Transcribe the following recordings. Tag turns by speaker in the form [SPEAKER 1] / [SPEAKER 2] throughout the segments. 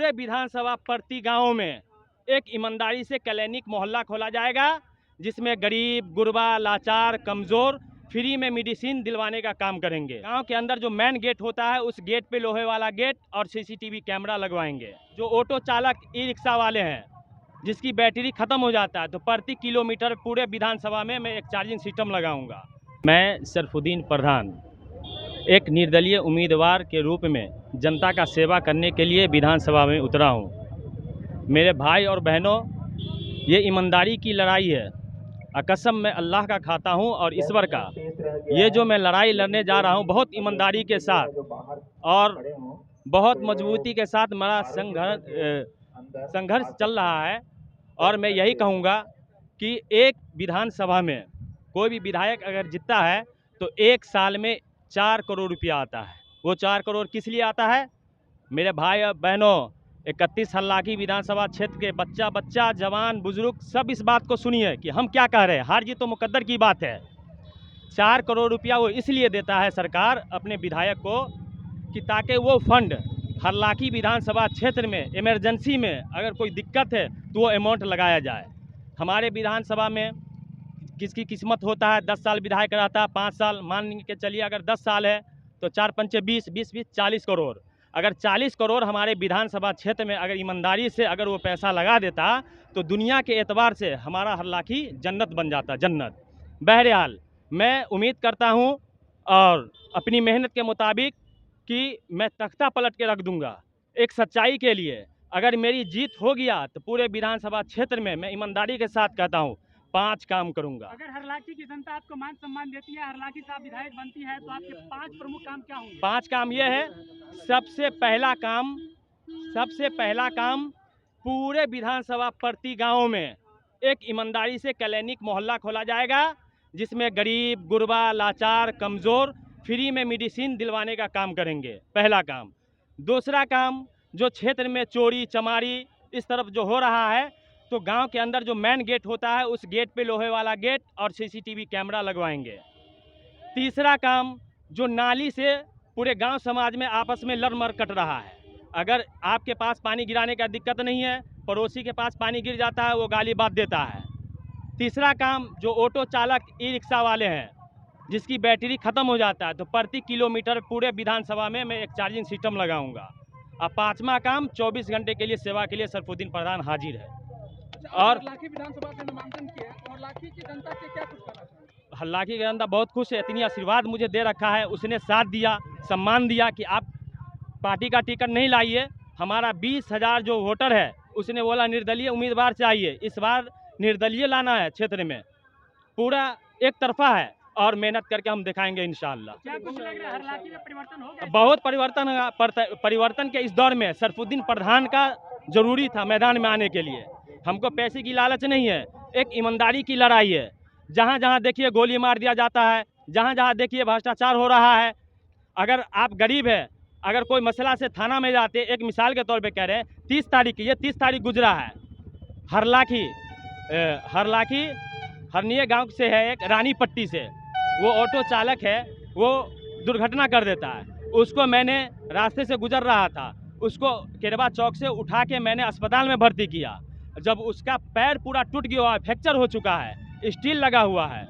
[SPEAKER 1] पूरे विधानसभा प्रति गांव में एक ईमानदारी से क्लिनिक मोहल्ला खोला जाएगा, जिसमें गरीब, गुरबा, लाचार, कमज़ोर फ्री में मेडिसिन दिलवाने का काम करेंगे। गांव के अंदर जो मेन गेट होता है, उस गेट पे लोहे वाला गेट और सीसीटीवी कैमरा लगवाएंगे। जो ऑटो चालक, ई रिक्शा वाले हैं, जिसकी बैटरी ख़त्म हो जाता है, तो प्रति किलोमीटर पूरे विधानसभा में मैं एक चार्जिंग सिस्टम लगाऊंगा। मैं सरफुद्दीन प्रधान एक निर्दलीय उम्मीदवार के रूप में जनता का सेवा करने के लिए विधानसभा में उतरा हूं। मेरे भाई और बहनों, ये ईमानदारी की लड़ाई है। कसम मैं अल्लाह का खाता हूं और ईश्वर का, ये जो मैं लड़ाई लड़ने जा रहा हूं बहुत ईमानदारी के साथ और बहुत मजबूती के साथ मेरा संघर्ष चल रहा है। और मैं यही कहूँगा कि एक विधानसभा में कोई भी विधायक अगर जीतता है तो एक साल में 4 करोड़ रुपया आता है। वो 4 करोड़ किस लिए आता है? मेरे भाई और बहनों, 31 हल्लाकी विधानसभा क्षेत्र के बच्चा जवान बुजुर्ग सब इस बात को सुनिए कि हम क्या कह रहे हैं। हार जीत तो मुकद्दर की बात है। 4 करोड़ रुपया वो इसलिए देता है सरकार अपने विधायक को कि ताकि वो फंड हल्लाकी विधानसभा क्षेत्र में इमरजेंसी में अगर कोई दिक्कत है तो वो अमाउंट लगाया जाए। हमारे विधानसभा में किसकी किस्मत होता है 10 साल विधायक रहता है, 5 साल मान के चलिए, अगर 10 साल है तो 4 पंचे 20, 20 40 करोड़। अगर 40 करोड़ हमारे विधानसभा क्षेत्र में अगर ईमानदारी से अगर वो पैसा लगा देता तो दुनिया के एतबार से हमारा हल्लाकी जन्नत बन जाता, जन्नत। बहरहाल मैं उम्मीद करता हूँ और अपनी मेहनत के मुताबिक कि मैं तख्ता पलट के रख दूंगा एक सच्चाई के लिए। अगर मेरी जीत हो गया तो पूरे विधानसभा क्षेत्र में मैं ईमानदारी के साथ कहता हूँ 5 काम करूंगा।
[SPEAKER 2] अगर हरलाखी की जनता आपको मान सम्मान देती है, हरलाखी साहब विधायक बनती है, तो आपके 5 प्रमुख काम क्या होंगे?
[SPEAKER 1] 5 काम ये है। सबसे पहला काम पूरे विधानसभा प्रति गांव में एक ईमानदारी से क्लिनिक मोहल्ला खोला जाएगा, जिसमें गरीब, गुरबा, लाचार, कमज़ोर फ्री में मेडिसिन दिलवाने का काम करेंगे, पहला काम। दूसरा काम, जो क्षेत्र में चोरी चमारी इस तरफ जो हो रहा है, तो गांव के अंदर जो मेन गेट होता है, उस गेट पे लोहे वाला गेट और सीसीटीवी कैमरा लगवाएंगे। तीसरा काम, जो नाली से पूरे गांव समाज में आपस में लड़ मर कट रहा है, अगर आपके पास पानी गिराने का दिक्कत नहीं है, पड़ोसी के पास पानी गिर जाता है, वो गाली बात देता है। तीसरा काम, जो ऑटो चालक, ई रिक्शा वाले हैं, जिसकी बैटरी ख़त्म हो जाता है, तो प्रति किलोमीटर पूरे विधानसभा में मैं एक चार्जिंग सिस्टम लगाऊंगा। और 5वां काम, 24 घंटे के लिए सेवा के लिए सरफुद्दीन प्रधान हाजिर है। और
[SPEAKER 2] हरलाखी विधानसभा से नामांकन किया है, हरलाखी की जनता से क्या कुछ कहना चाहिए?
[SPEAKER 1] हल्लाकी की जनता बहुत खुश है, इतनी आशीर्वाद मुझे दे रखा है, उसने साथ दिया, सम्मान दिया कि आप पार्टी का टिकट नहीं लाइए। हमारा 20,000 जो वोटर है, उसने बोला निर्दलीय उम्मीदवार चाहिए। इस बार निर्दलीय लाना है, क्षेत्र में पूरा एक तरफा है और मेहनत करके हम दिखाएंगे इंशाअल्लाह।
[SPEAKER 2] क्या कुछ लग रहा है हरलाखी में परिवर्तन होगा?
[SPEAKER 1] बहुत परिवर्तन होगा। परिवर्तन के इस दौर में सरफुद्दीन प्रधान का जरूरी था मैदान में आने के लिए। हमको पैसे की लालच नहीं है, एक ईमानदारी की लड़ाई है। जहाँ जहाँ देखिए गोली मार दिया जाता है, जहाँ जहाँ देखिए भ्रष्टाचार हो रहा है। अगर आप गरीब है, अगर कोई मसला से थाना में जाते, एक मिसाल के तौर पे कह रहे हैं, 30 तारीख, ये 30 तारीख गुजरा है, हरलाखी हरनिया गांव से है, एक रानी पट्टी से, वो ऑटो चालक है, वो दुर्घटना कर देता है। उसको मैंने रास्ते से गुजर रहा था, उसको केरवा चौक से उठा के मैंने अस्पताल में भर्ती किया। जब उसका पैर पूरा टूट गया है, फ्रैक्चर हो चुका है, स्टील लगा हुआ है,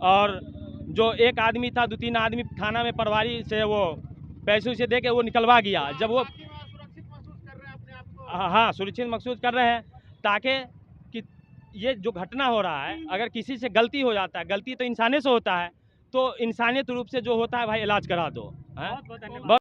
[SPEAKER 1] और जो एक आदमी था, 2-3 आदमी थाना में पटवारी से वो पैसे उसे दे के वो निकलवा गया। जब वो
[SPEAKER 2] सुरक्षित महसूस कर रहे हैं अपने आप को?
[SPEAKER 1] हाँ, सुरक्षित महसूस कर रहे हैं, ताकि कि ये जो घटना हो रहा है, अगर किसी से गलती हो जाता है, गलती तो इंसाने से होता है, तो इंसानियत रूप से जो होता है भाई इलाज करा दो।
[SPEAKER 2] बहुत बहुत धन्यवाद।